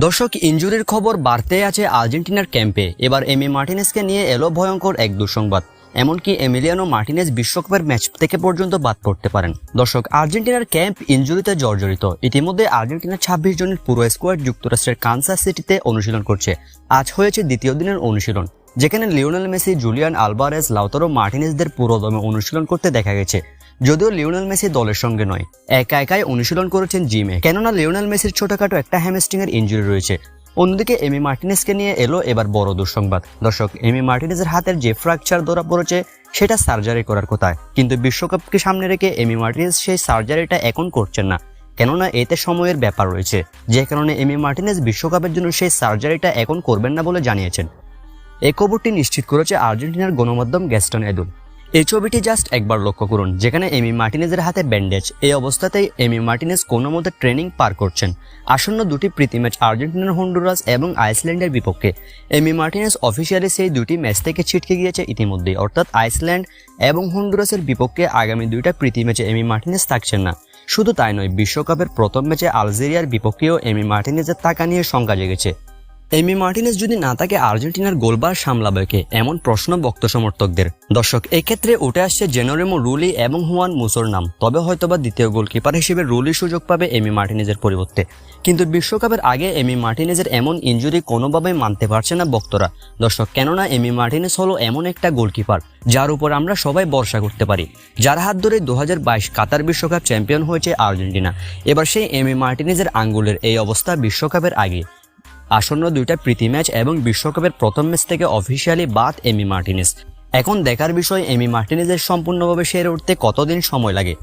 দর্শক, ইনজুরির খবর বাড়তে আছে আর্জেন্টিনার ক্যাম্পে। এবার এমি মার্টিনেজকে নিয়ে এলো ভয়ঙ্কর এক দুঃসংবাদ। এমনকি এমিলিয়ানো মার্টিনেজ বিশ্বকাপের ম্যাচ থেকে পর্যন্ত বাদ পড়তে পারেন। দর্শক, আর্জেন্টিনার ক্যাম্প ইনজুরিতে জর্জরিত। ইতিমধ্যে আর্জেন্টিনার 26 জনের পুরো স্কোয়াড যুক্তরাষ্ট্রের কানসাস সিটিতে অনুশীলন করছে। আজ হয়েছে দ্বিতীয় দিনের অনুশীলন, যেখানে Lionel Messi, Julian Alvarez, Lautaro মার্টিনেজদের পুরোদমে অনুশীলন করতে দেখা গেছে। যদিও লিওনেল মেসি দলের সঙ্গে নয়, একা একাই অনুশীলন করেছেন জিমে, কেননা লিওনেল মেসির ছোটখাটো একটা হ্যামস্ট্রিং এর ইনজুরি রয়েছে। অন্যদিকে এমি মার্টিনেজকে নিয়ে এলো এবার বড় দুঃসংবাদ। দর্শক, এমি মার্টিনেজের হাতের যে ফ্র্যাকচার ধরা পড়েছে সেটা সার্জারি করার কথা, কিন্তু বিশ্বকাপকে সামনে রেখে এমি মার্টিনেজ সেই সার্জারিটা এখন করছেন না, কেননা এতে সময়ের ব্যাপার রয়েছে, যে কারণে এমি মার্টিনেজ বিশ্বকাপের জন্য সেই সার্জারিটা এখন করবেন না বলে জানিয়েছেন। এই খবরটি নিশ্চিত করেছে আর্জেন্টিনার গণমাধ্যম গ্যাস্টন এদুল। এই ছবিটি জাস্ট একবার লক্ষ্য করুন, যেখানে এমি মার্টিনেজের হাতে ব্যান্ডেজ। এই অবস্থাতেই এমি মার্টিনেজ কোনো মতে ট্রেনিং পার করছেন। আসন্ন দুটি প্রীতি ম্যাচ আর্জেন্টিনার হন্ডুরাস এবং আইসল্যান্ডের বিপক্ষে। এমি মার্টিনেজ অফিসিয়ালি সেই দুটি ম্যাচ থেকে ছিটকে গিয়েছে ইতিমধ্যেই, অর্থাৎ আইসল্যান্ড এবং হন্ডুরাসের বিপক্ষে আগামী দুইটা প্রীতি ম্যাচে এমি মার্টিনেজ থাকছেন না। শুধু তাই নয়, বিশ্বকাপের প্রথম ম্যাচে আলজেরিয়ার বিপক্ষেও এমি মার্টিনেজের থাকা নিয়ে শঙ্কা জেগেছে। এমি মার্টিনেজ যদি না থাকে, আর্জেন্টিনার গোলবার সামলাবে কে, এমন প্রশ্ন ভক্ত সমর্থকদের। দর্শক, এক্ষেত্রে উঠে আসছে জেনোরেমো রুলি এবং হুয়ান মুসোর নাম। তবে হয়তোবা দ্বিতীয় গোলকিপার হিসেবে রুলি সুযোগ পাবে এমি মার্টিনেজের পরিবর্তে। কিন্তু বিশ্বকাপের আগে এমি মার্টিনেজের এমন ইনজুরি কোনোভাবেই মানতে পারছে না ভক্তরা। দর্শক, কেননা এমি মার্টিনেজ হলো এমন একটা গোলকিপার যার উপর আমরা সবাই ভরসা করতে পারি, যার হাত ধরে 2022 কাতার বিশ্বকাপ চ্যাম্পিয়ন হয়েছে আর্জেন্টিনা। এবার সেই এমি মার্টিনেজের আঙ্গুলের এই অবস্থা বিশ্বকাপের আগে। আসন্ন দুইটা প্রীতি ম্যাচ এবং বিশ্বকাপের প্রথম ম্যাচ থেকে অফিসিয়ালি বাদ এমি মার্টিনেজ। এখন দেখার বিষয়, এমি মার্টিনেজের সম্পূর্ণভাবে সেরে উঠতে কতদিন সময় লাগে।